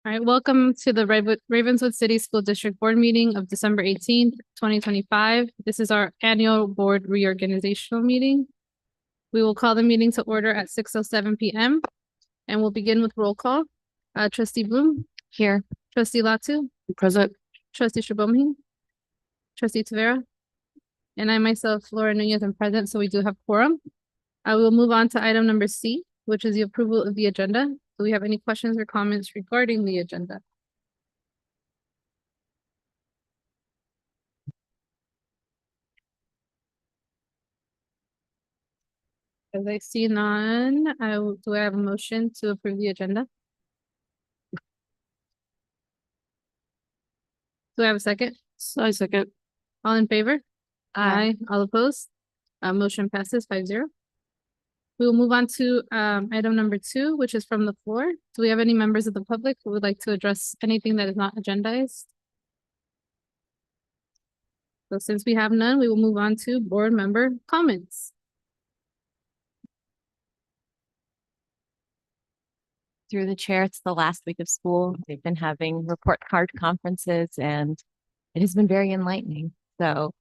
All right, welcome to the Ravenswood City School District Board meeting of December 18th, 2025. This is our annual board reorganizational meeting. We will call the meeting to order at 6:07 p.m. and we'll begin with roll call. Trustee Bloom. Here. Trustee Latu. Present. Trustee Shabomhi. Trustee Tavera. And I myself, Laura Nunez, am present, so we do have quorum. I will move on to item number C, which is the approval of the agenda. Do we have any questions or comments regarding the agenda? As I see none, do I have a motion to approve the agenda? Do I have a second? I second. All in favor? Aye. All opposed? Motion passes 5-0. We will move on to item number 2, which is from the floor. Do we have any members of the public who would like to address anything that is not agendized? So since we have none, we will move on to board member comments. Through the chair, it's the last week of school. They've been having report card conferences and it has been very enlightening. So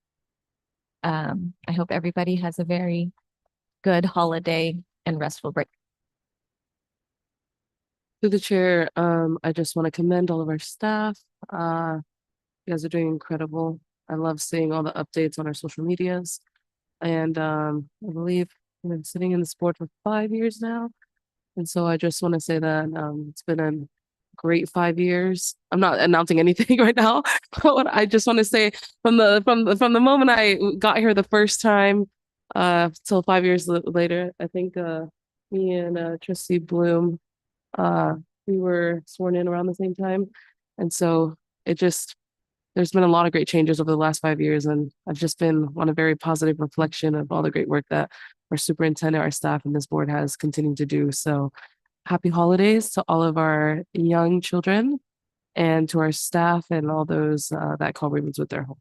I hope everybody has a very good holiday and restful break. Through the chair, I just want to commend all of our staff. You guys are doing incredible. I love seeing all the updates on our social medias. And I believe I've been sitting in this board for 5 years now. And so I just want to say that it's been a great 5 years. I'm not announcing anything right now, but I just want to say from the moment I got here the first time till 5 years later, I think me and Trustee Bloom we were sworn in around the same time. And so there's been a lot of great changes over the last 5 years, and I've just been on a very positive reflection of all the great work that our superintendent, our staff, and this board has continued to do. So happy holidays to all of our young children and to our staff and all those that call Ravenswood their home.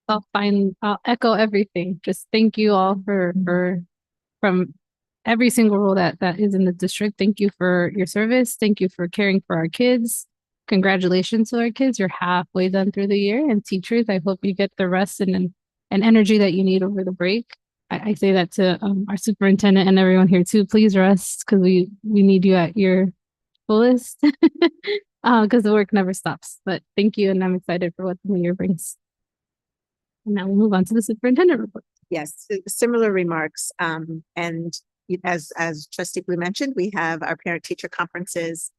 I'll echo everything. Just thank you all from every single role that is in the district. Thank you for your service. Thank you for caring for our kids. Congratulations to our kids. You're halfway done through the year. And teachers, I hope you get the rest and energy that you need over the break. I say that to our superintendent and everyone here too. Please rest because we need you at your fullest because the work never stops. But thank you, and I'm excited for what the new year brings. And now we'll move on to the superintendent report. Yes, similar remarks. And as Trustee Blue mentioned, we have our parent-teacher conferences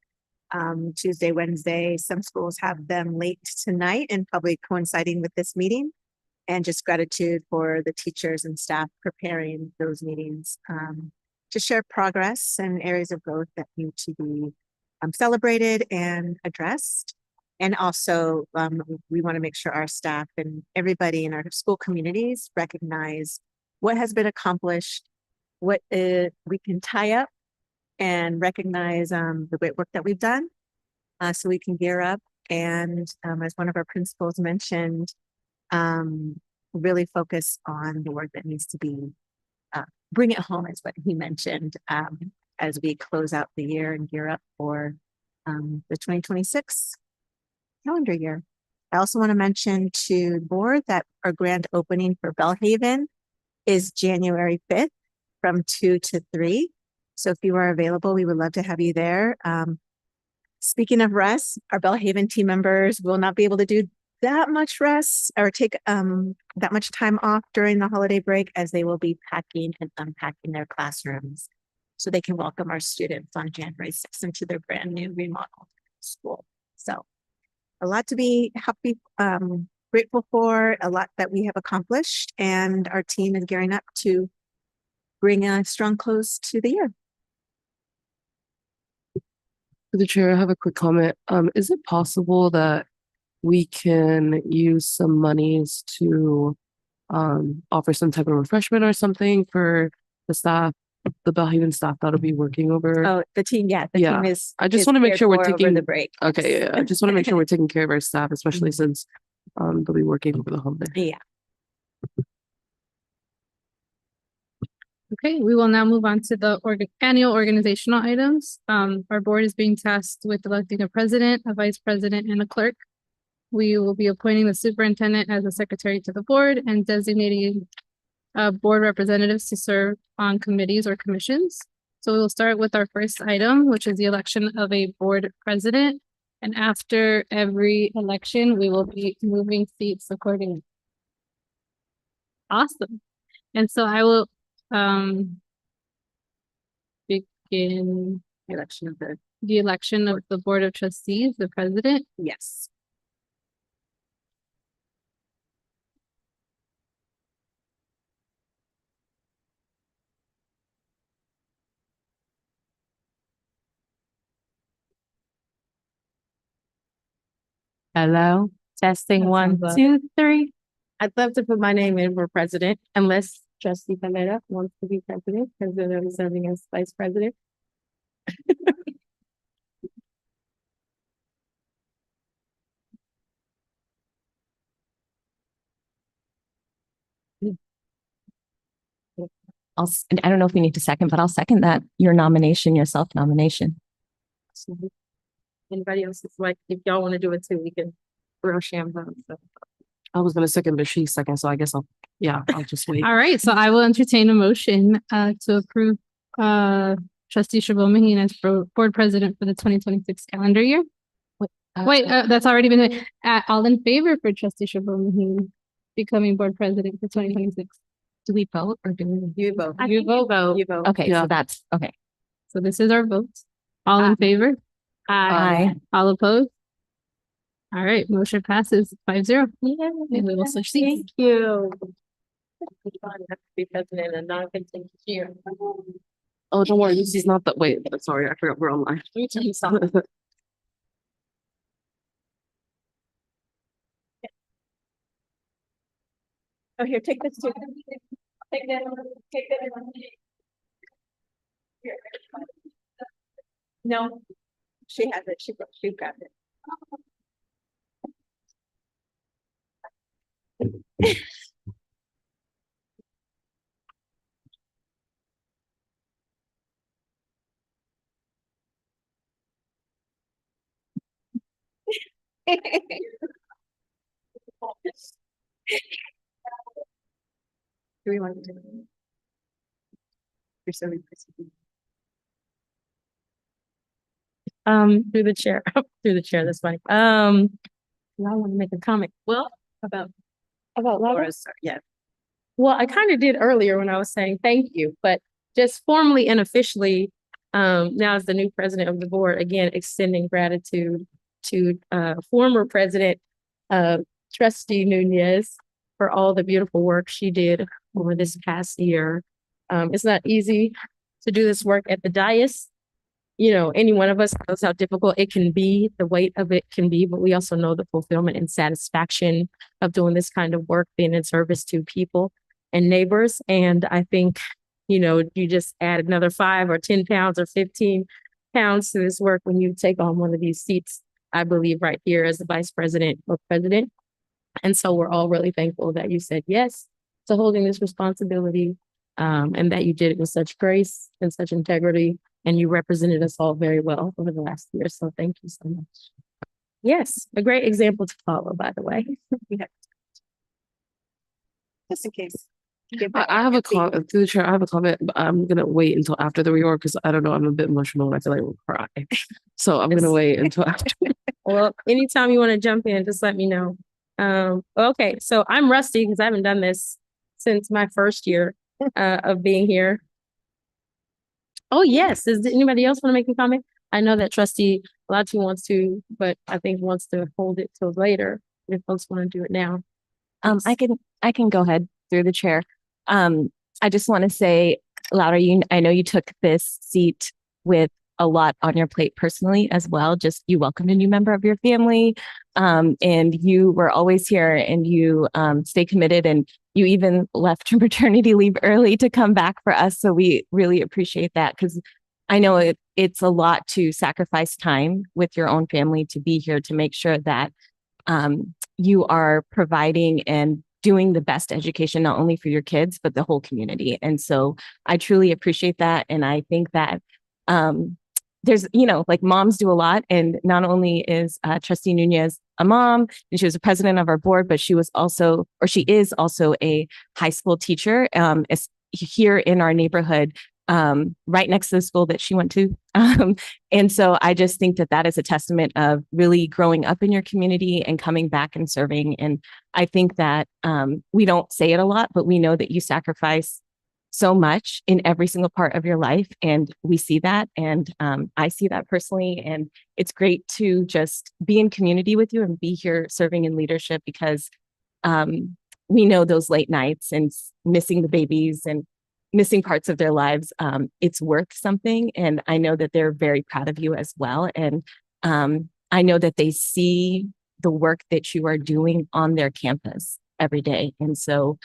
Tuesday, Wednesday. Some schools have them late tonight and probably coinciding with this meeting. and just gratitude for the teachers and staff preparing those meetings to share progress and areas of growth that need to be celebrated and addressed. And also, we want to make sure our staff and everybody in our school communities recognize what has been accomplished, what we can tie up, and recognize the great work that we've done, so we can gear up. And as one of our principals mentioned, really focus on the work that needs to be bring it home, is what he mentioned, as we close out the year and gear up for the 2026 calendar year. I also want to mention to the board that our grand opening for Bellhaven is January 5th from 2 to 3. So if you are available, we would love to have you there. Speaking of rest, our Bellhaven team members will not be able to do that much rest or take that much time off during the holiday break, as they will be packing and unpacking their classrooms so they can welcome our students on January 6th into their brand new remodeled school. So a lot to be happy, grateful for, a lot that we have accomplished, and our team is gearing up to bring a strong close to the year. To the chair, I have a quick comment. Is it possible that we can use some monies to offer some type of refreshment or something for the staff, the Bellhaven staff that'll be working over? Oh, the team, yeah, the Yeah. team is. I just is want to make cared sure we're for over taking the break. Okay, yeah, I just want to make sure we're taking care of our staff, especially Mm-hmm. since they'll be working over the holiday. Yeah. Okay, we will now move on to the annual organizational items. Our board is being tasked with electing a president, a vice president, and a clerk. We will be appointing the superintendent as a secretary to the board and designating board representatives to serve on committees or commissions. So we'll start with our first item, which is the election of a board president. And after every election, we will be moving seats accordingly. Awesome. And so I will begin Election of the election of the Board of Trustees, the president. yes. Hello, testing That one, sounds 2, 3. I'd love to put my name in for president, unless trustee Paletta wants to be president, because then I'm serving as vice president. And I don't know if we need to second, but I'll second that. Your nomination, your self-nomination. Anybody else is like, if y'all want to do it too, we can throw Shambo. So. I was gonna second, but she's second, so I guess I'll just wait. All right, so I will entertain a motion to approve trustee Chabot Maheen as board president for the 2026 calendar year. Wait, that's already been made. All in favor for trustee Chabot Maheen becoming board president for 2026? Do we vote or do we? You vote. You vote. You vote. Okay, Yeah. so that's, okay. So this is our vote. All in favor? Aye. All opposed? All right, motion passes 5-0. And we will switch seats. Thank you. Be president and not continue here. Oh, don't worry, this is not the wait. Sorry, I forgot we're online. Let me tell you something. Oh, here, take this too. Take that. Take that. Here. No, she has it. She got it. Do we want to do it? You're so impressive. Through the chair, that's funny. I want to make a comment. Well, about Laura. Laura's, yeah. Well, I kind of did earlier when I was saying thank you, but just formally and officially, now as the new president of the board, again, extending gratitude to former president, trustee Nunez, for all the beautiful work she did over this past year. It's not easy to do this work at the dais. You know, any one of us knows how difficult it can be, the weight of it can be, but we also know the fulfillment and satisfaction of doing this kind of work, being in service to people and neighbors. And I think, you know, you just add another 5 or 10 pounds or 15 pounds to this work when you take on one of these seats, I believe, right here as the vice president or president. And so we're all really thankful that you said yes to holding this responsibility, and that you did it with such grace and such integrity, and you represented us all very well over the last year. So thank you so much. Yes, a great example to follow, by the way. Yeah. Just in case. I have a comment through the chair. I have a comment, but I'm gonna wait until after the reorg because I don't know. I'm a bit emotional and I feel like we'll cry. So I'm gonna wait until after. Well, anytime you want to jump in, just let me know. Okay, so I'm rusty because I haven't done this since my first year of being here. Oh, yes. Does anybody else want to make a comment? I know that trustee Latu wants to, but I think wants to hold it till later if folks want to do it now. I can go ahead through the chair. I just want to say, Laura, I know you took this seat with a lot on your plate personally as well. Just you welcomed a new member of your family, and you were always here, and you stay committed, and you even left your maternity leave early to come back for us. So we really appreciate that because I know it's a lot to sacrifice time with your own family to be here to make sure that you are providing and doing the best education, not only for your kids, but the whole community. And so I truly appreciate that. And I think that there's, you know, like moms do a lot. And not only is Trustee Nunez a mom, and she was the president of our board, but she was also, or she is also a high school teacher here in our neighborhood, right next to the school that she went to. And so I just think that that is a testament of really growing up in your community and coming back and serving. And I think that we don't say it a lot, but we know that you sacrifice so much in every single part of your life. And we see that. And I see that personally. And it's great to just be in community with you and be here serving in leadership because we know those late nights and missing the babies and missing parts of their lives, it's worth something. And I know that they're very proud of you as well. And I know that they see the work that you are doing on their campus every day. And so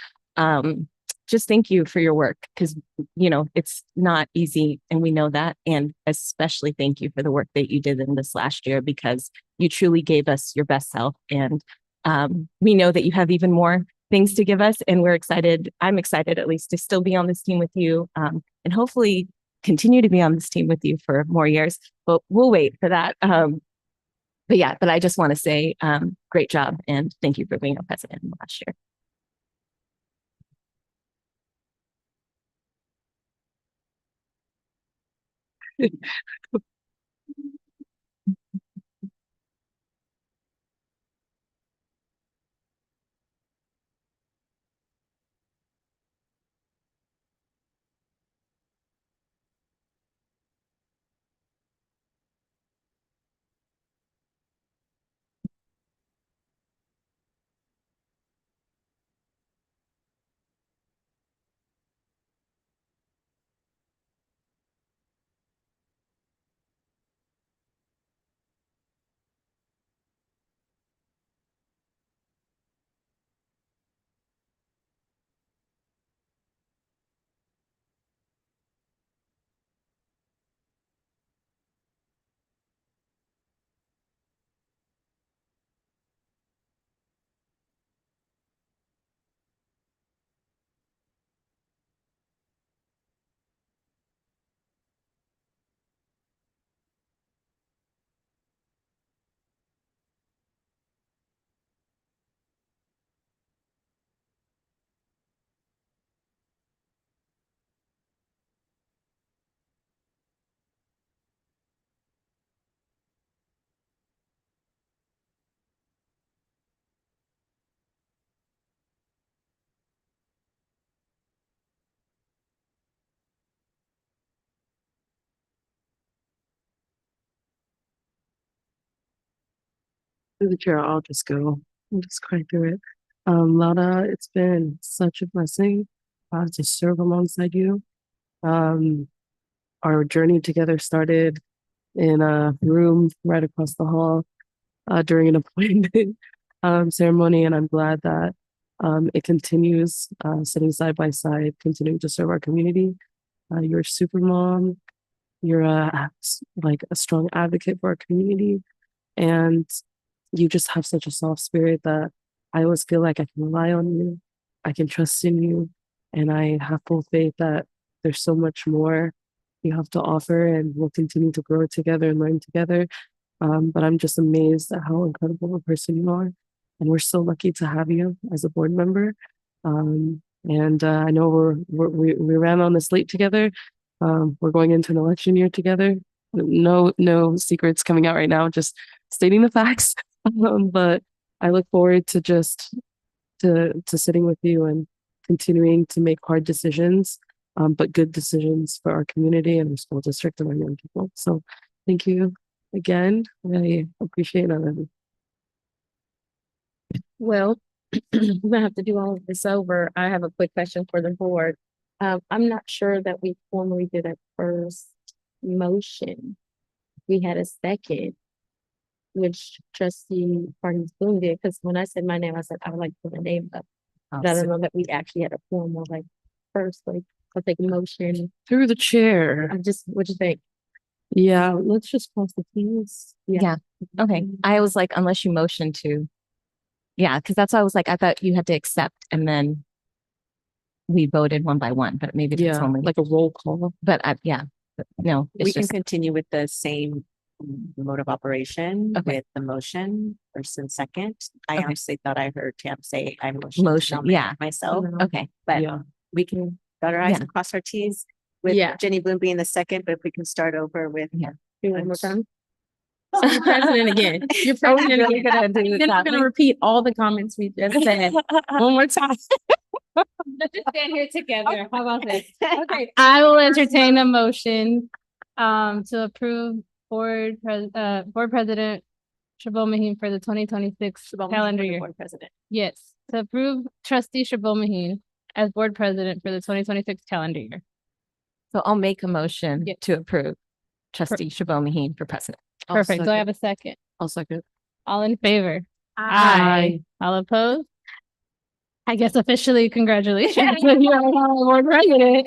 just thank you for your work because, you know, it's not easy and we know that. And especially thank you for the work that you did in this last year because you truly gave us your best self. And we know that you have even more things to give us. And we're excited. I'm excited at least to still be on this team with you and hopefully continue to be on this team with you for more years, but we'll wait for that. But I just want to say great job and thank you for being a president in the last year. Through the chair, I'll just go. I'll just cry through it. Laura, it's been such a blessing to serve alongside you. Um, our journey together started in a room right across the hall during an appointment ceremony, and I'm glad that it continues sitting side by side, continuing to serve our community. You're a super mom. You're like a strong advocate for our community, and you just have such a soft spirit that I always feel like I can rely on you, I can trust in you, and I have full faith that there's so much more you have to offer, and we'll continue to grow together and learn together. But I'm just amazed at how incredible a person you are, and we're so lucky to have you as a board member. And I know we ran on this late together. We're going into an election year together. No secrets coming out right now. Just stating the facts. But I look forward to just to sitting with you and continuing to make hard decisions, but good decisions for our community and our school district and our young people. So thank you again. I appreciate it. I love you. Well, we're gonna have to do all of this over. I have a quick question for the board. I'm not sure that we formally did a first motion. We had a second, which trustee Parties Boone did, because when I said my name, I said I would like to put a name up. But I don't know that we actually had a formal like first, like I'll take a motion. Through the chair. I'm just, what you think? Yeah, let's just cross the T's. Yeah. Okay. I was like, unless you motion to. Yeah, because that's why I was like, I thought you had to accept and then we voted one by one, but maybe that's Yeah, only like a roll call. but no, We it's can just continue with the same mode of operation Okay. with the motion first and second. I Okay. honestly thought I heard Tam say I motion. Motion, yeah. Myself, okay. but Yeah. we can dot our i's Yeah. and cross our t's with Yeah. Jenny Bloom being the second, but if we can start over with. Yeah. Do one more time. So you're president again. You're president really again. gonna do Then it we're that gonna way? repeat all the comments we just said one more time. Let's just stand here together. How about this? Okay. I will entertain a motion to approve board president Shabot Maheen for the 2026 calendar year. Board president. Yes, to approve trustee Shabot Maheen as board president for the 2026 calendar year. So I'll make a motion Yeah. to approve trustee Shabot Maheen for president. Perfect. Do I have a second? I'll second. All in favor? Aye. All opposed? I guess officially congratulations. You're our board president.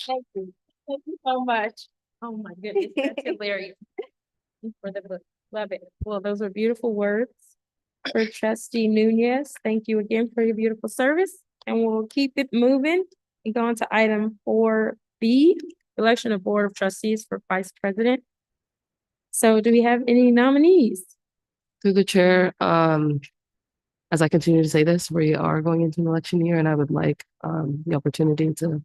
Thank you. Thank you so much. Oh my goodness, that's hilarious. For the book. Love it. Well, those are beautiful words for trustee Nunez. Thank you again for your beautiful service. And we'll keep it moving and go on to item 4B, election of board of trustees for vice president. So do we have any nominees? Through the chair, as I continue to say this, we are going into an election year and I would like the opportunity to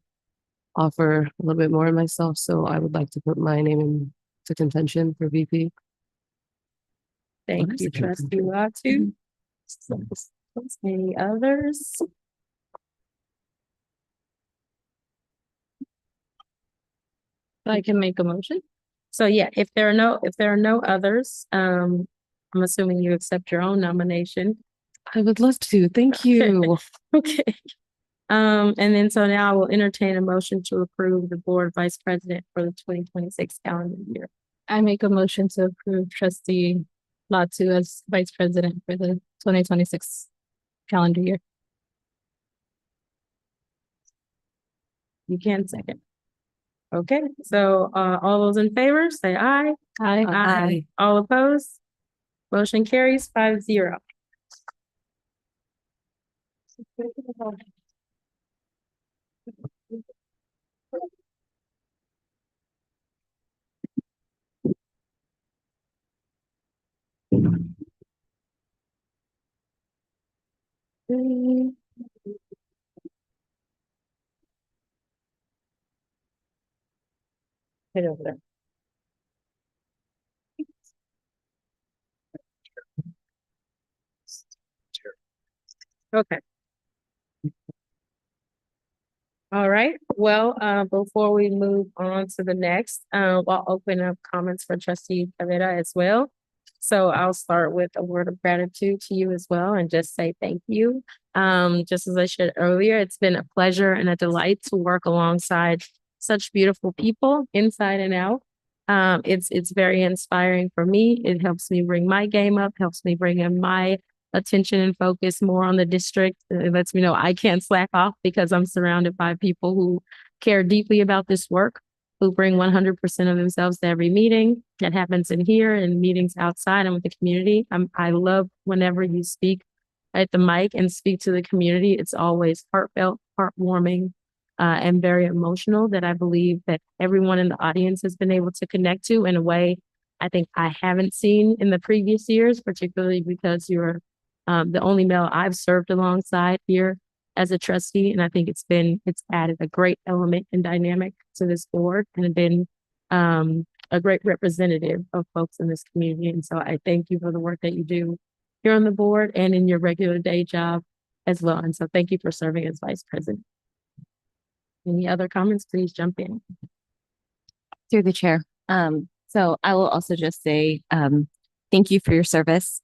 offer a little bit more of myself. So I would like to put my name into contention for VP. Thank What you, is it? trustee Latu. Any others? I can make a motion. So yeah, if there are no others, I'm assuming you accept your own nomination. I would love to. Thank you. Okay. And then so now I will entertain a motion to approve the board vice president for the 2026 calendar year. I make a motion to approve trustee Latu as vice president for the 2026 calendar year. You can second. Okay, so all those in favor, say aye. Aye. Aye. All opposed? Motion carries 5-0. Head over there. Okay. All right, well, before we move on to the next, I'll open up comments for trustee Cavetta as well. So I'll start with a word of gratitude to you as well and just say thank you. Just as I shared earlier, it's been a pleasure and a delight to work alongside such beautiful people inside and out. It's very inspiring for me. It helps me bring my game up, helps me bring in my attention and focus more on the district. It lets me know I can't slack off because I'm surrounded by people who care deeply about this work, who bring 100% of themselves to every meeting that happens in here and meetings outside and with the community. I love whenever you speak at the mic and speak to the community. It's always heartfelt, heartwarming, and very emotional that I believe that everyone in the audience has been able to connect to in a way I think I haven't seen in the previous years, particularly because you're the only male I've served alongside here as a trustee. And I think it's added a great element and dynamic to this board and been a great representative of folks in this community. And so I thank you for the work that you do here on the board and in your regular day job as well. And so thank you for serving as vice president. Any other comments, please jump in. Through the chair. So I will also just say, thank you for your service.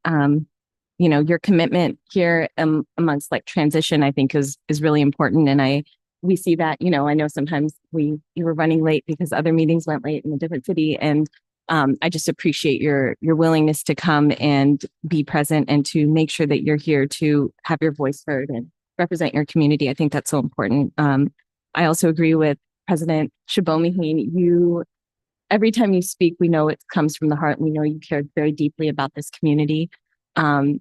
Your commitment here amongst like transition, I think is really important. And we see that, I know sometimes you were running late because other meetings went late in a different city. And I just appreciate your willingness to come and be present and to make sure that you're here to have your voice heard and represent your community. I think that's so important. I also agree with President Shibomihin. Every time you speak, we know it comes from the heart. We know you care very deeply about this community. And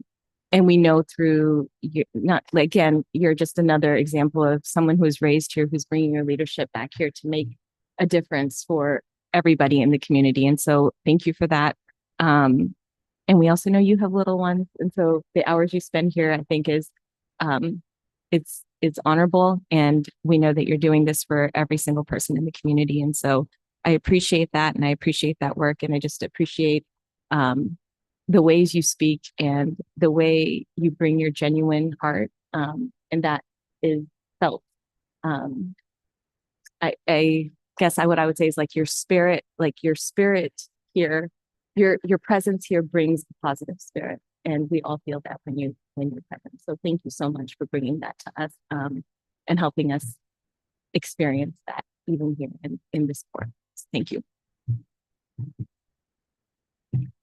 we know through you're just another example of someone who was raised here, who's bringing your leadership back here to make a difference for everybody in the community. And so thank you for that. And we also know you have little ones. And so the hours you spend here, I think it's honorable. And we know that you're doing this for every single person in the community. And so I appreciate that. And I appreciate that work. And I just appreciate the ways you speak and the way you bring your genuine heart. And that is felt. I guess what I would say is like your spirit here, your presence here brings a positive spirit. And we all feel that when you're present. So thank you so much for bringing that to us and helping us experience that even here in this court. Thank you.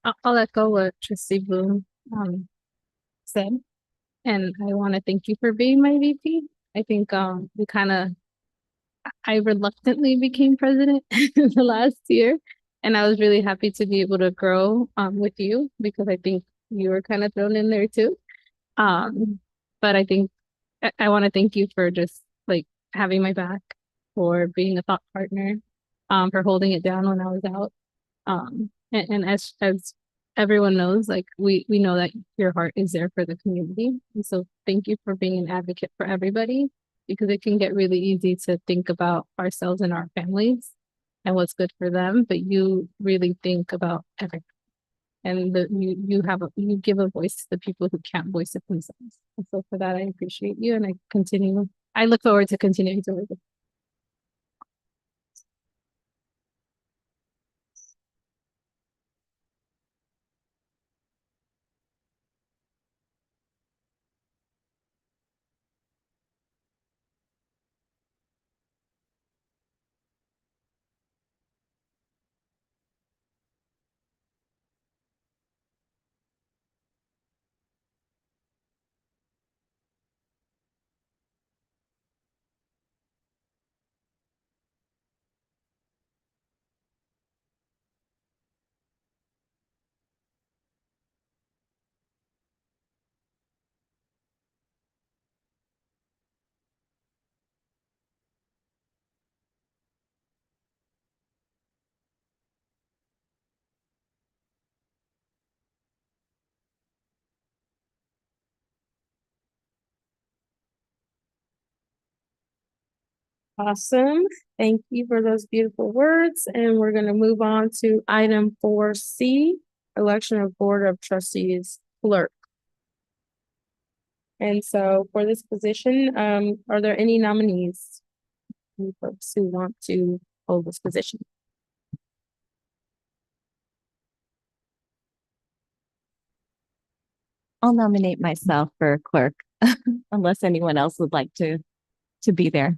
I'll echo what Trustee Bloom said, and I want to thank you for being my VP. I think I reluctantly became president the last year, and I was really happy to be able to grow with you because I think you were kind of thrown in there too. But I think I want to thank you for just like having my back, for being a thought partner, for holding it down when I was out. And as everyone knows, like we know that your heart is there for the community. And so thank you for being an advocate for everybody, because it can get really easy to think about ourselves and our families and what's good for them, but you really think about everything. And you give a voice to the people who can't voice it themselves. And so for that, I appreciate you, and I look forward to continuing to work with you. Awesome. Thank you for those beautiful words. And we're going to move on to item 4C, election of Board of Trustees clerk. And so for this position, are there any nominees? Any folks who want to hold this position? I'll nominate myself for clerk unless anyone else would like to be there.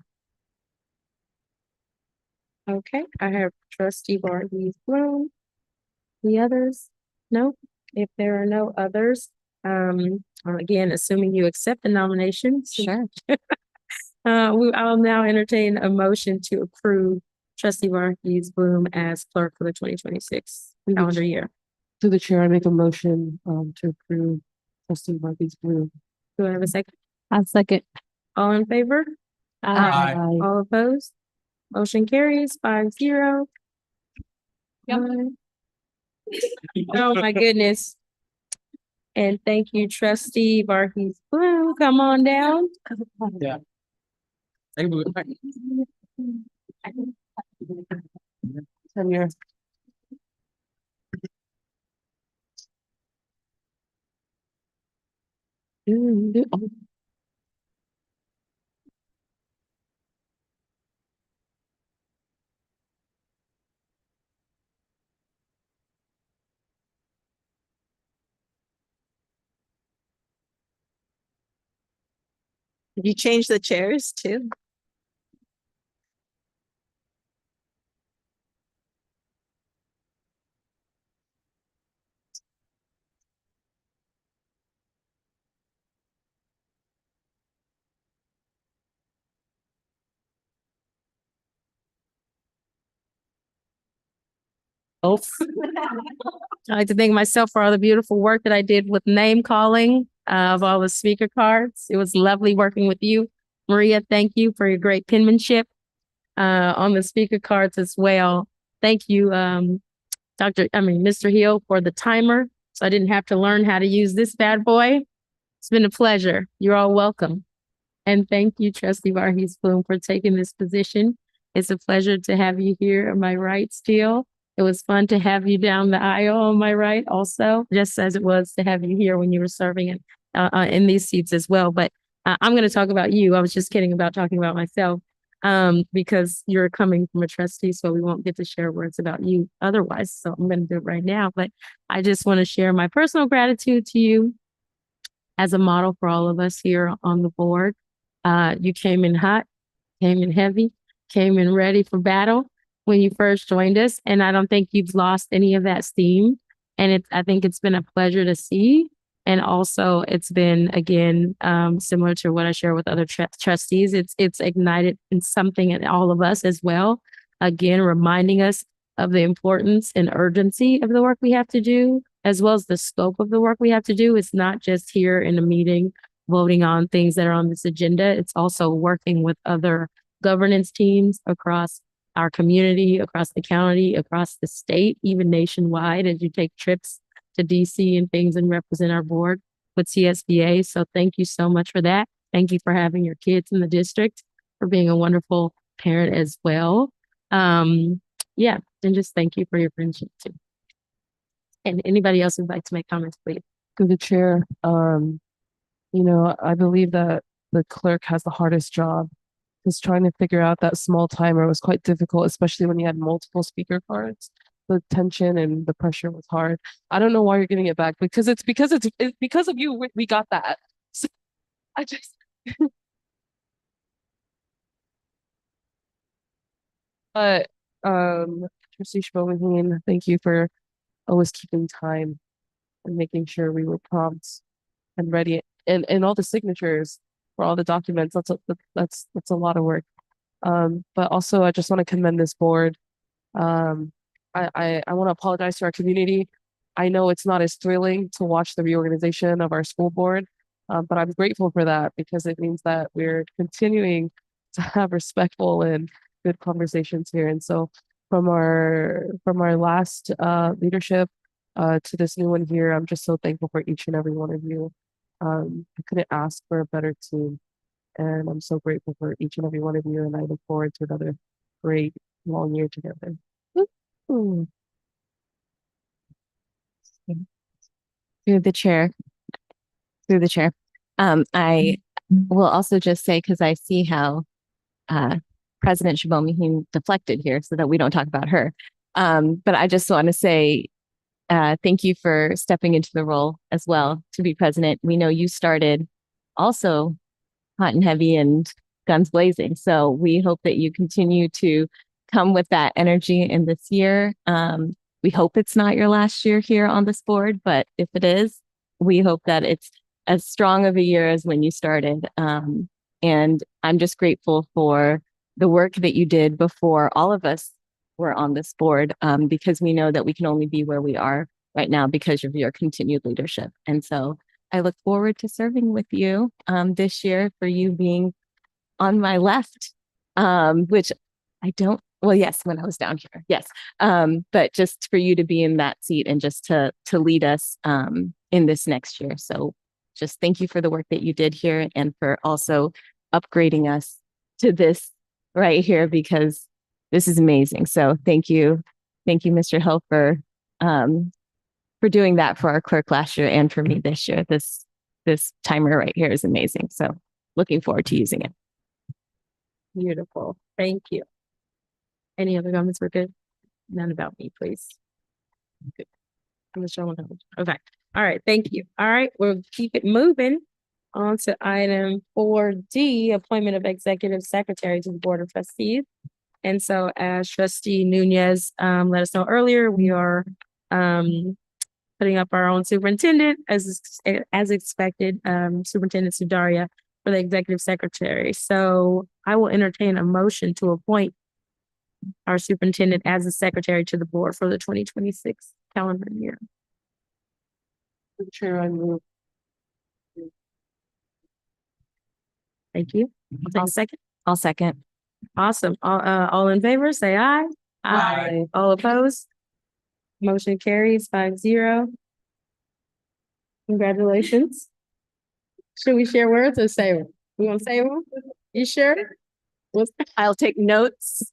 Okay, I have trustee Varghese Bloom. The others? No? If there are no others, again, assuming you accept the nomination. Sure. I'll now entertain a motion to approve trustee Varghese Bloom as clerk for the 2026 calendar year. To the chair, I make a motion to approve trustee Marty's Blue. Do I have a second? I'll second. All in favor? Aye. All opposed? Motion carries 5-0. Oh, my goodness. And thank you, trustee Varghese Bloom. Come on down. Yeah. Tenure. Did you change the chairs too? Oh. I'd like to thank myself for all the beautiful work that I did with name calling of all the speaker cards. It was lovely working with you. Maria, thank you for your great penmanship on the speaker cards as well. Thank you, Mr. Hill, for the timer, so I didn't have to learn how to use this bad boy. It's been a pleasure. You're all welcome. And thank you, trustee Varghese Bloom, for taking this position. It's a pleasure to have you here on my right still. It was fun to have you down the aisle on my right also, just as it was to have you here when you were serving in these seats as well. But I'm going to talk about you. I was just kidding about talking about myself because you're coming from a trustee, so we won't get to share words about you otherwise. So I'm going to do it right now. But I just want to share my personal gratitude to you as a model for all of us here on the board. You came in hot, came in heavy, came in ready for battle when you first joined us. And I don't think you've lost any of that steam. And I think it's been a pleasure to see. And also it's been, again, similar to what I share with other trustees. It's ignited in something in all of us as well. Again, reminding us of the importance and urgency of the work we have to do, as well as the scope of the work we have to do. It's not just here in a meeting voting on things that are on this agenda. It's also working with other governance teams across our community, across the county, across the state, even nationwide, as you take trips to DC and things and represent our board with CSBA. So thank you so much for that. Thank you for having your kids in the district, for being a wonderful parent as well. Yeah, and just thank you for your friendship too. And anybody else who'd like to make comments, please. To the chair, I believe that the clerk has the hardest job, because trying to figure out that small timer was quite difficult, especially when you had multiple speaker cards. The tension and the pressure was hard. I don't know why you're getting it back, because it's because of you we got that. So I just but Trustee Shbomahin, thank you for always keeping time and making sure we were prompt and ready, and all the signatures for all the documents. That's a lot of work. But also I just want to commend this board. I want to apologize to our community. I know it's not as thrilling to watch the reorganization of our school board, but I'm grateful for that, because it means that we're continuing to have respectful and good conversations here. And so from our last leadership to this new one here, I'm just so thankful for each and every one of you. I couldn't ask for a better team, and I'm so grateful for each and every one of you, and I look forward to another great long year together. Ooh. Through the chair. I will also just say, because I see how President Shbomahin deflected here so that we don't talk about her. But I just want to say thank you for stepping into the role as well to be president. We know you started also hot and heavy and guns blazing. So we hope that you continue to come with that energy in this year. We hope it's not your last year here on this board, but if it is, we hope that it's as strong of a year as when you started. And I'm just grateful for the work that you did before all of us were on this board, because we know that we can only be where we are right now because of your continued leadership. And so I look forward to serving with you this year, for you being on my left, which I don't, well, yes, when I was down here, yes. But just for you to be in that seat and just to lead us in this next year. So just thank you for the work that you did here and for also upgrading us to this right here, because this is amazing. So thank you. Thank you, Mr. Hill, for doing that for our clerk last year and for me this year. This timer right here is amazing. So looking forward to using it. Beautiful. Thank you. Any other comments? We're good. None about me, please. Good. I'm showing up. Okay. All right. Thank you. All right. We'll keep it moving on to item 4D, appointment of executive secretary to the Board of Trustees. And so as Trustee Nunez let us know earlier, we are putting up our own superintendent as expected, Superintendent Sudaria for the executive secretary. So I will entertain a motion to appoint our superintendent as the secretary to the board for the 2026 calendar year. Chair, I move. Thank you. I'll take a second. I'll second. Awesome. All in favor, say aye. Aye. All opposed? Motion carries 5-0. Congratulations. Should we share words or say them? We want to say them? You sure? I'll take notes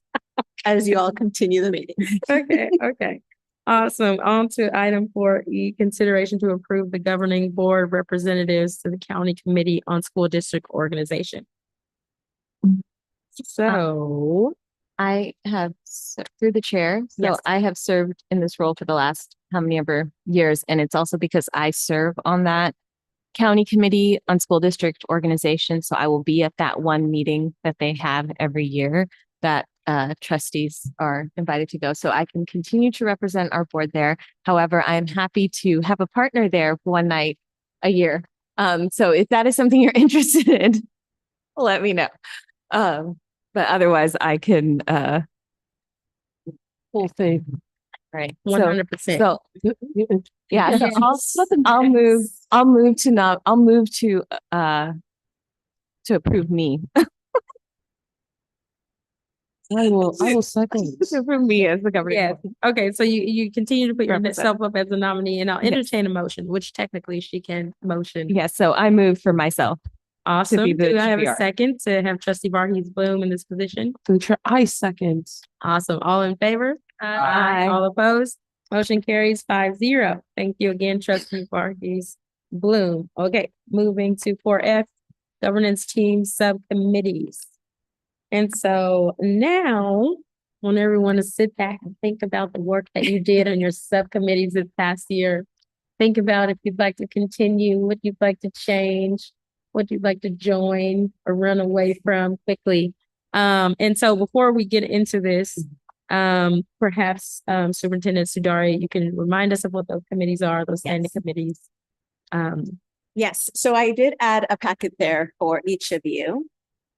as you all continue the meeting. Okay. Awesome. On to item 4E, consideration to approve the governing board representatives to the county committee on school district organization. So I have, through the chair, so Yes. I have served in this role for the last how many ever years. And it's also because I serve on that county committee on school district organization. So I will be at that one meeting that they have every year that trustees are invited to go. So I can continue to represent our board there. However, I am happy to have a partner there one night a year. So if that is something you're interested in, let me know. But otherwise I can Full faith. right. 100%. So yeah, so I'll move to approve me. I will second. To approve me as the governing Yes. board. Okay. So you continue to put Represent. yourself up as a nominee, and I'll Yes. entertain a motion, which technically she can motion. Yeah, so I move for myself. Awesome. be the Do I have a GBR. second to have Trustee Varghese Bloom in this position? Through the chair, I second. Awesome. All in favor? Aye. All opposed? Motion carries 5-0. Thank you again, Trustee Varghese Bloom. Okay, moving to 4F, governance team subcommittees. And so now, I want everyone to sit back and think about the work that you did on your subcommittees this past year. Think about if you'd like to continue, what you'd like to change, what you'd like to join or run away from quickly. And so before we get into this, perhaps Superintendent Sudaria, you can remind us of what those committees are, those standing Yes. committees. Yes, so I did add a packet there for each of you.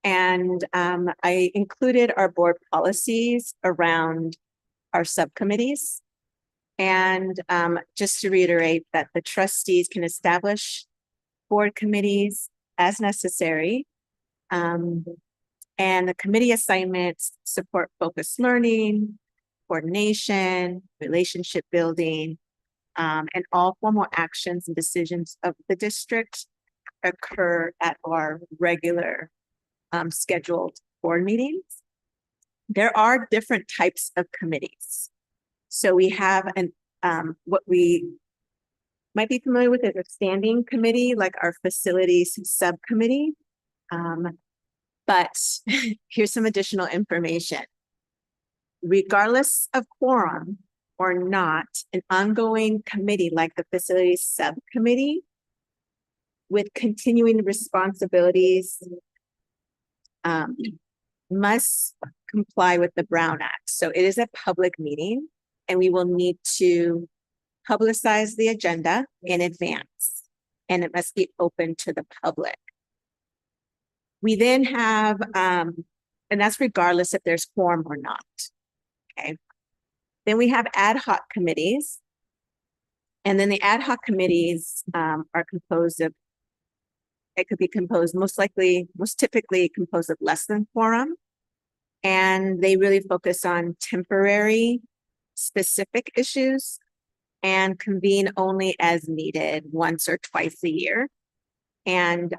And I included our board policies around our subcommittees. And just to reiterate that the trustees can establish board committees as necessary. And the committee assignments support focused learning, coordination, relationship building, and all formal actions and decisions of the district occur at our regular scheduled board meetings. There are different types of committees. So we have what we might be familiar with as a standing committee, like our facilities subcommittee. But here's some additional information. Regardless of quorum, or not, an ongoing committee like the facilities subcommittee with continuing responsibilities must comply with the Brown Act. So it is a public meeting and we will need to publicize the agenda in advance and it must be open to the public. We then have, and that's regardless if there's quorum or not. Okay. Then we have ad hoc committees. And then the ad hoc committees are composed of, it could be composed most typically composed of less than quorum. And they really focus on temporary specific issues and convene only as needed once or twice a year. And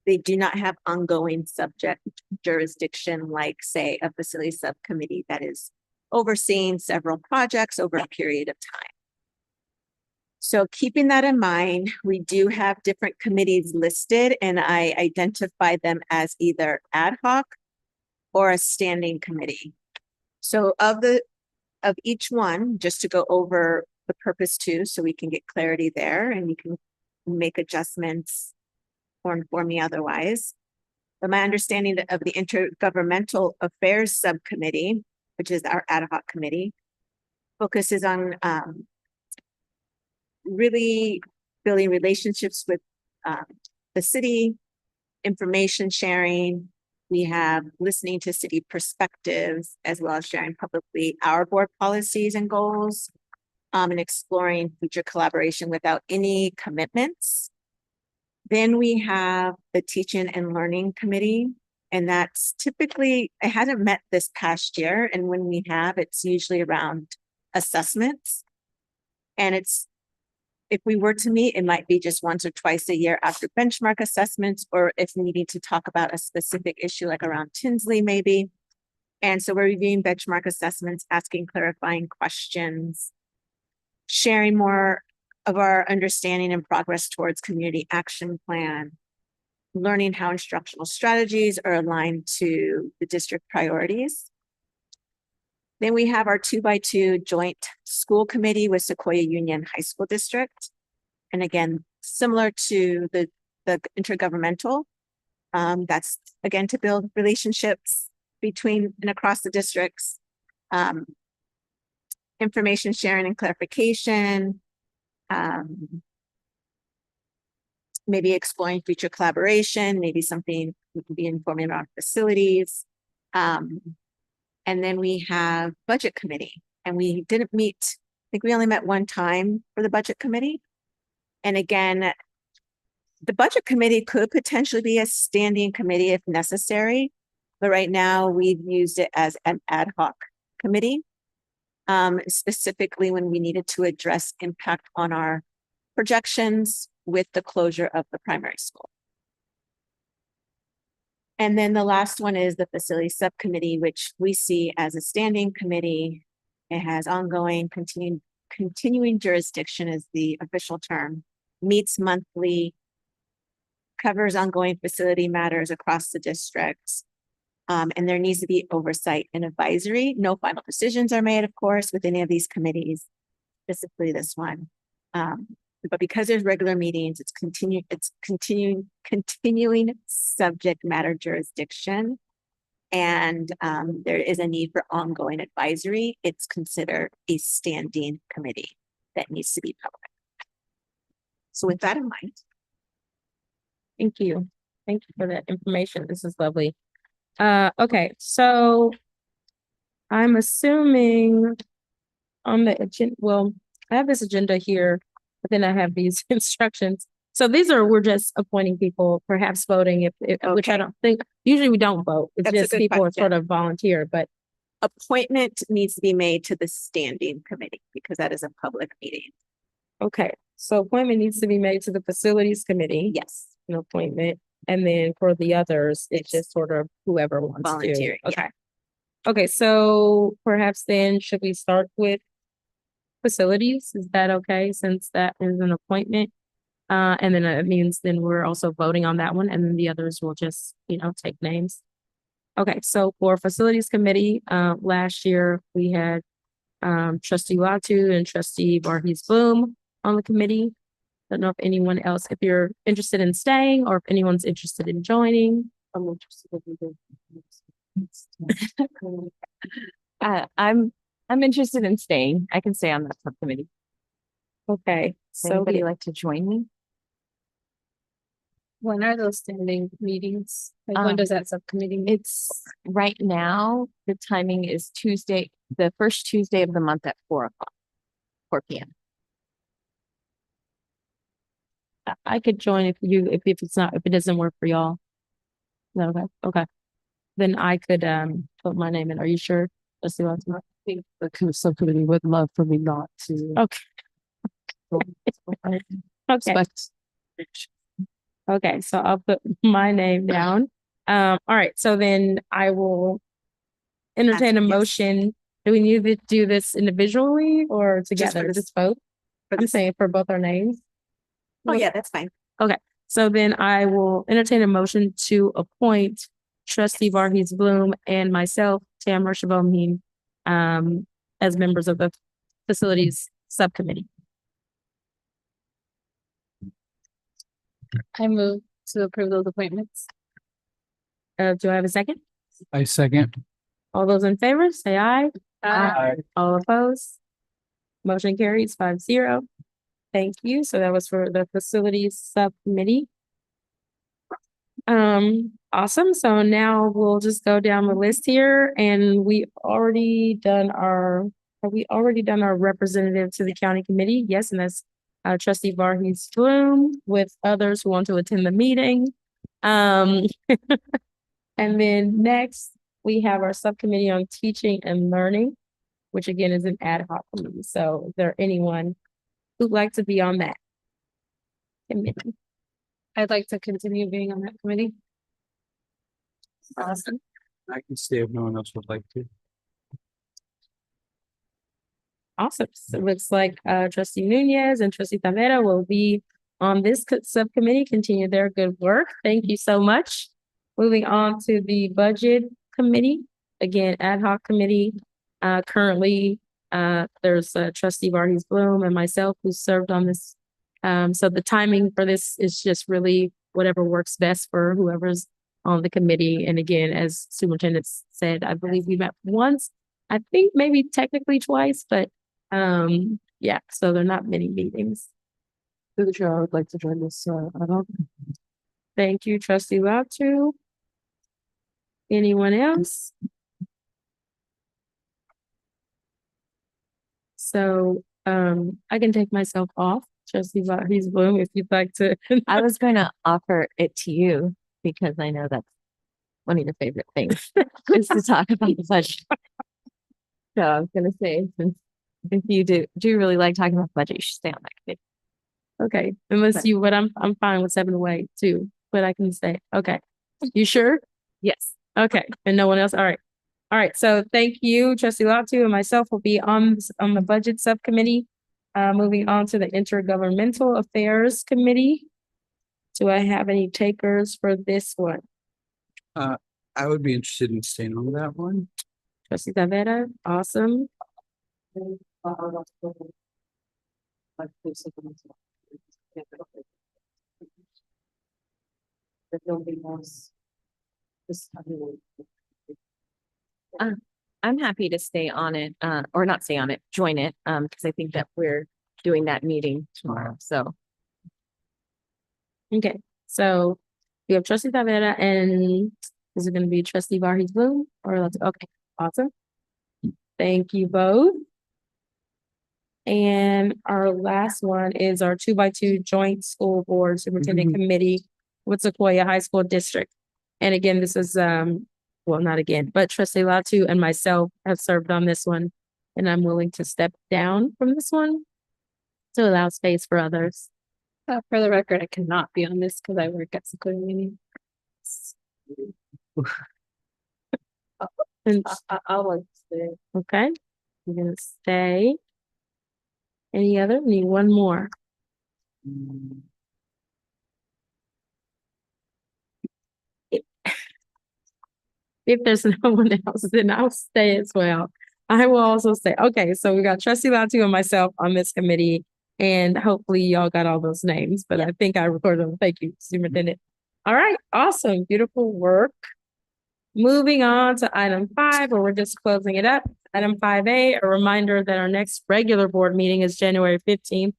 they do not have ongoing subject jurisdiction like, say, a facility subcommittee that is overseeing several projects over a period of time. So keeping that in mind, we do have different committees listed and I identify them as either ad hoc or a standing committee. So of each one, just to go over the purpose too, so we can get clarity there and you can make adjustments or inform me otherwise. But my understanding of the Intergovernmental Affairs Subcommittee, which is our ad hoc committee, focuses on really building relationships with the city, information sharing. We have listening to city perspectives, as well as sharing publicly our board policies and goals, and exploring future collaboration without any commitments. Then we have the Teaching and Learning Committee, and that's typically, it hasn't met this past year, and when we have, it's usually around assessments. And if we were to meet, it might be just once or twice a year after benchmark assessments, or if needing to talk about a specific issue like around Tinsley maybe. And so we're reviewing benchmark assessments, asking clarifying questions, sharing more of our understanding and progress towards community action plan, learning how instructional strategies are aligned to the district priorities. Then we have our 2x2 joint school committee with Sequoia Union High School District. And again, similar to the intergovernmental, that's again to build relationships between and across the districts, information sharing and clarification, maybe exploring future collaboration, maybe something we can be informing about facilities. And then we have budget committee, and we didn't meet, I think we only met one time for the budget committee. And again, the budget committee could potentially be a standing committee if necessary, but right now we've used it as an ad hoc committee, specifically when we needed to address impact on our projections with the closure of the primary school. And then the last one is the facility subcommittee, which we see as a standing committee. It has ongoing, continuing jurisdiction is the official term, meets monthly, covers ongoing facility matters across the districts. And there needs to be oversight and advisory. No final decisions are made, of course, with any of these committees, specifically this one. But because there's regular meetings, it's continuing subject matter jurisdiction. And there is a need for ongoing advisory. It's considered a standing committee that needs to be public. So with that in mind. Thank you. Thank you for that information. This is lovely. Okay, so I'm assuming on the agenda, well, I have this agenda here, but then I have these instructions. So we're just appointing people, perhaps voting which I don't think, usually we don't vote. It's That's a just good people question. sort of volunteer, but Appointment needs to be made to the standing committee because that is a public meeting. okay. So appointment needs to be made to the facilities committee. Yes. An appointment. And then for the others, it's just sort of whoever wants to. Volunteering, yeah. Okay. Okay, so perhaps then should we start with facilities? Is that okay, since that is an appointment? And then it means then we're also voting on that one, and then the others will just, take names. Okay, so for facilities committee, last year we had trustee Latu and trustee Varghese Bloom on the committee. Don't know if anyone else, if you're interested in staying or if anyone's interested in joining. I'm interested in I'm interested in staying. I can stay on that subcommittee. Okay, Would so anybody like to join me? When are those standing meetings? Like when Um, does that subcommittee meet? It's right now, the timing is Tuesday, the first Tuesday of the month at 4:00, 4 p.m. I could join if it's not, if it doesn't work for y'all. No, okay, okay. Then I could put my name in. Are you sure? Let's see what's I think the subcommittee would love for me not to. okay. I Okay. expect. Okay, so I'll put my name down. All right, so then I will entertain a Yes. motion. Do we need to do this individually or Just for together? this- Just both? For I'm this- saying for both our names. Oh, yeah, that's fine. So then I will entertain a motion to appoint trustee Varghese Bloom and myself, Tamara Shabomhin, as members of the facilities subcommittee. I move to approve those appointments. Do I have a second? I second. All those in favor, say aye. Aye. All opposed? Motion carries 5-0. Thank you. So that was for the facilities subcommittee. Awesome. So now we'll just go down the list here and have we already done our representative to the county committee? Yes, and that's trustee Varghese Bloom with others who want to attend the meeting. And then next we have our subcommittee on teaching and learning, which again is an ad hoc committee. So is there anyone who'd like to be on that committee? I'd like to continue being on that committee. Awesome. I can stay if no one else would like to. Awesome. So it looks like trustee Nunez and trustee Tavera will be on this subcommittee, continue their good work. Thank you so much. Moving on to the budget committee, again, ad hoc committee. Currently, there's trustee Varghese Bloom and myself who served on this. So the timing for this is just really whatever works best for whoever's on the committee. And again, as superintendent said, I believe we met once, I think maybe technically twice, but yeah, so they're not many meetings. Through the chair, I would like to join this. I don't. Thank you, trustee Latu. Anyone else? So, I can take myself off, trustee Varghese Bloom, if you'd like to. I was going to offer it to you because I know that's one of your favorite things is to talk about the budget. So I was going to say, since if you do really like talking about the budget, you should stay on that committee. Okay, unless you, but I'm fine with stepping away too, but I can stay. Okay, you sure? Yes. Okay, and no one else? All right. All right, so thank you, trustee Latu and myself will be on the budget subcommittee. Moving on to the intergovernmental affairs committee. Do I have any takers for this one? I would be interested in staying on that one. Trustee Tavera, awesome. If nobody wants. Just. I'm happy to stay on it, or not stay on it, join it, because I think that we're doing that meeting tomorrow. So Okay, so we have trustee Tavera and is it gonna be trustee Varghese Bloom or let's, okay, awesome. Thank you both. And our last one is our 2x2 joint school board superintendent committee with Sequoia High School District. And again, this is, well, not again, but trustee Latu and myself have served on this one. And I'm willing to step down from this one to allow space for others. For the record, I cannot be on this because I work at Sequoia Meeting. And I'll like to stay. okay, I'm gonna stay. Any other? Need one more. If there's no one else, then I'll stay as well. I will also say, okay, so we got trustee Latu and myself on this committee, and hopefully y'all got all those names, but I think I recorded them. Thank you, Superintendent. All right, awesome, beautiful work. Moving on to item 5, where we're just closing it up. Item 5A, a reminder that our next regular board meeting is January 15th,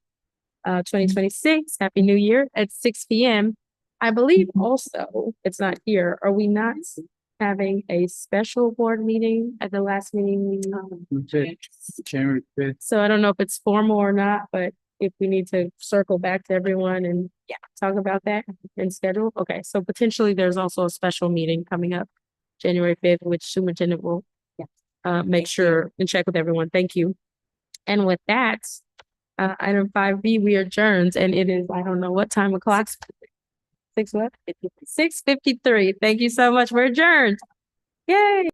2026. Happy New Year at 6 p.m. I believe also, it's not here, are we not having a special board meeting at the last meeting? January 5th. So I don't know if it's formal or not, but if we need to circle back to everyone and talk about that and schedule. Okay, so potentially there's also a special meeting coming up January 5th, which superintendent will make sure and check with everyone. Thank you. And with that, item 5B, we adjourned, and it is, I don't know what time o'clock. 6 what? 6:53. Thank you so much. We're adjourned. Yay.